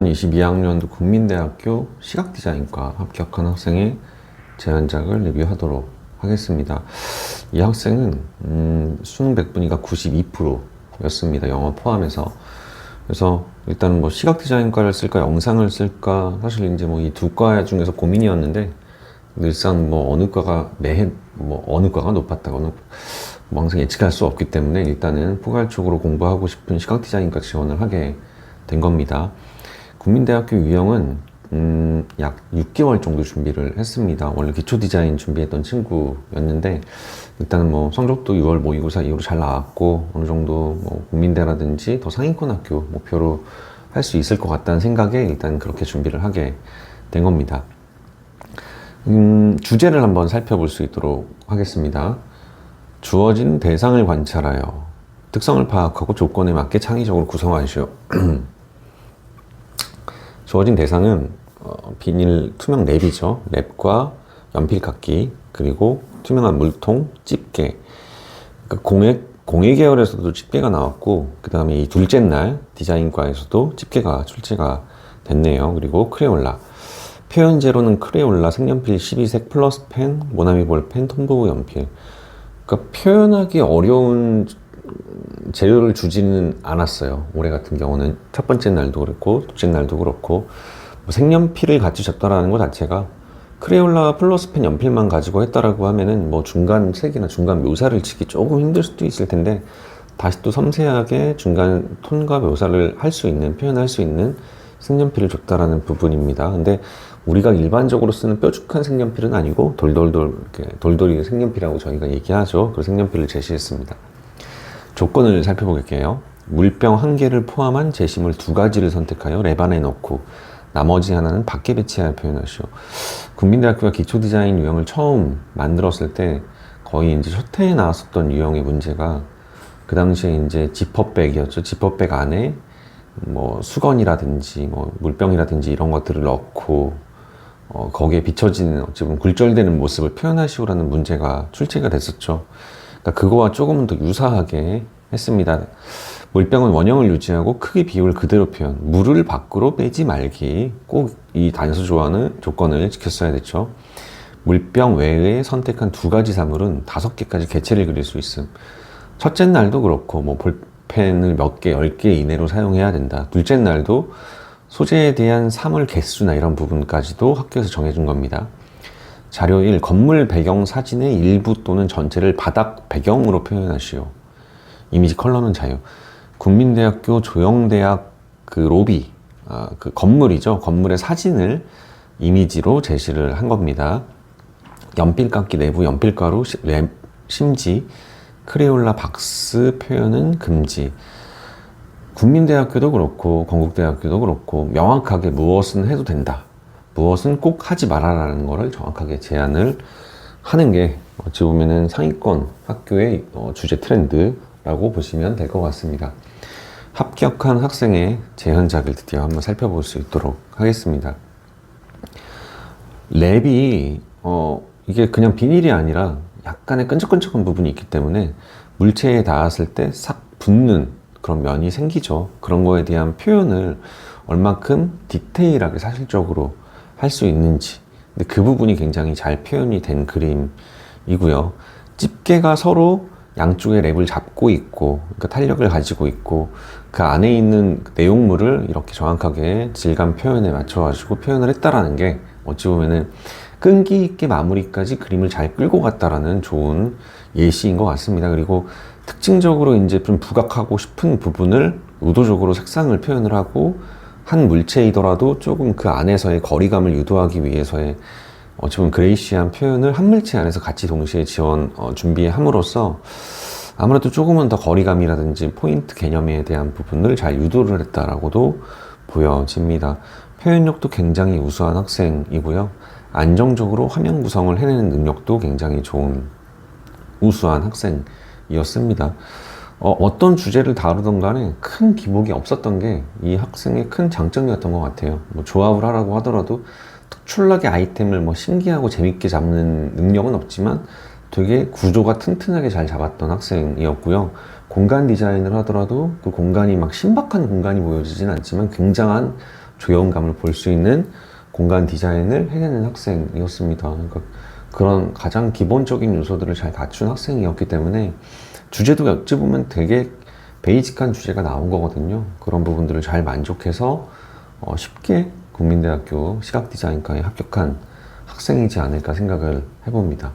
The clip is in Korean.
2022학년도 국민대학교 시각디자인과 합격한 학생의 제안작을 리뷰하도록 하겠습니다. 이 학생은 수능 100분위가 92%였습니다. 영어 포함해서. 그래서 일단 뭐 시각디자인과를 쓸까 영상을 쓸까 사실 이제 뭐 이 두 과 중에서 고민이었는데 늘상 뭐 어느 과가 매해 뭐 어느 과가 높았다 어느 뭐 항상 예측할 수 없기 때문에 일단은 포괄적으로 공부하고 싶은 시각디자인과 지원을 하게 된 겁니다. 국민대학교 유형은 약 6개월 정도 준비를 했습니다. 원래 기초 디자인 준비했던 친구였는데 일단은 뭐 성적도 6월 모의고사 이후로 잘 나왔고 어느 정도 뭐 국민대라든지 더 상위권 학교 목표로 할 수 있을 것 같다는 생각에 일단 그렇게 준비를 하게 된 겁니다. 주제를 한번 살펴볼 수 있도록 하겠습니다. 주어진 대상을 관찰하여 특성을 파악하고 조건에 맞게 창의적으로 구성하시오. 주어진 대상은 비닐 투명 랩이죠. 랩과 연필깎이 그리고 투명한 물통, 집게. 그러니까 공예 계열에서도 집게가 나왔고 그 다음에 이 둘째 날 디자인과에서도 집게가 출제가 됐네요. 그리고 크레올라. 표현재료는 크레올라, 색연필 12색 플러스 펜, 모나미 볼펜, 톰보우 연필. 그러니까 표현하기 어려운 재료를 주지는 않았어요. 올해 같은 경우는 첫 번째 날도 그렇고 둘째 날도 그렇고 뭐 색연필을 같이 줬다라는 것 자체가 크레올라 플러스 펜 연필만 가지고 했다라고 하면은 뭐 중간 색이나 중간 묘사를 치기 조금 힘들 수도 있을 텐데 다시 또 섬세하게 중간 톤과 묘사를 할 수 있는 표현할 수 있는 색연필을 줬다라는 부분입니다. 근데 우리가 일반적으로 쓰는 뾰족한 색연필은 아니고 돌돌돌 이렇게 돌돌이 색연필이라고 저희가 얘기하죠. 그 색연필을 제시했습니다. 조건을 살펴볼게요. 물병 1개를 포함한 제시물 2가지를 선택하여 랩 안에 넣고 나머지 하나는 밖에 배치하여 표현하시오. 국민대학교가 기초디자인 유형을 처음 만들었을 때 거의 이제 첫 해에 나왔었던 유형의 문제가 그 당시에 이제 지퍼백이었죠. 지퍼백 안에 뭐 수건이라든지 뭐 물병이라든지 이런 것들을 넣고 거기에 비춰지는 어찌 보면 굴절되는 모습을 표현하시오라는 문제가 출제가 됐었죠. 그러니까 그거와 조금은 더 유사하게 했습니다. 물병은 원형을 유지하고 크기 비율 그대로 표현, 물을 밖으로 빼지 말기. 꼭 이 단서 조건을 지켰어야 됐죠. 물병 외에 선택한 2가지 사물은 5개까지 개체를 그릴 수 있음. 첫째 날도 그렇고 뭐 볼펜을 몇 개, 10개 이내로 사용해야 된다. 둘째 날도 소재에 대한 사물 개수나 이런 부분까지도 학교에서 정해준 겁니다. 자료 1. 건물 배경 사진의 일부 또는 전체를 바닥 배경으로 표현하시오. 이미지 컬러는 자유. 국민대학교 조영대학 그 로비, 그 건물이죠. 건물의 사진을 이미지로 제시를 한 겁니다. 연필깎이 내부 연필가루 심지, 크레올라 박스 표현은 금지. 국민대학교도 그렇고 건국대학교도 그렇고 명확하게 무엇은 해도 된다. 무엇은 꼭 하지 말아라는 거를 정확하게 제안을 하는 게 어찌 보면은 상위권 학교의 주제 트렌드라고 보시면 될 것 같습니다. 합격한 학생의 제안작을 드디어 한번 살펴볼 수 있도록 하겠습니다. 랩이 이게 그냥 비닐이 아니라 약간의 끈적끈적한 부분이 있기 때문에 물체에 닿았을 때 싹 붙는 그런 면이 생기죠. 그런 거에 대한 표현을 얼만큼 디테일하게 사실적으로 할 수 있는지. 근데 그 부분이 굉장히 잘 표현이 된 그림이고요. 집게가 서로 양쪽의 랩을 잡고 있고, 그러니까 탄력을 가지고 있고, 그 안에 있는 내용물을 이렇게 정확하게 질감 표현에 맞춰가지고 표현을 했다라는 게 어찌 보면은 끈기 있게 마무리까지 그림을 잘 끌고 갔다라는 좋은 예시인 것 같습니다. 그리고 특징적으로 이제 좀 부각하고 싶은 부분을 의도적으로 색상을 표현을 하고 한 물체이더라도 조금 그 안에서의 거리감을 유도하기 위해서의 어쩌면 그레이시한 표현을 한 물체 안에서 같이 동시에 준비함으로써 아무래도 조금은 더 거리감이라든지 포인트 개념에 대한 부분을 잘 유도를 했다라고도 보여집니다. 표현력도 굉장히 우수한 학생이고요. 안정적으로 화면 구성을 해내는 능력도 굉장히 좋은 우수한 학생이었습니다. 어떤 주제를 다루던 간에 큰 기복이 없었던 게 이 학생의 큰 장점이었던 것 같아요. 뭐 조합을 하라고 하더라도 특출나게 아이템을 뭐 신기하고 재밌게 잡는 능력은 없지만 되게 구조가 튼튼하게 잘 잡았던 학생이었고요. 공간 디자인을 하더라도 그 공간이 막 신박한 공간이 보여지진 않지만 굉장한 조형감을 볼 수 있는 공간 디자인을 해내는 학생이었습니다. 그러니까 그런 가장 기본적인 요소들을 잘 갖춘 학생이었기 때문에 주제도 어찌 보면 되게 베이직한 주제가 나온 거거든요. 그런 부분들을 잘 만족해서 쉽게 국민대학교 시각디자인과에 합격한 학생이지 않을까 생각을 해봅니다.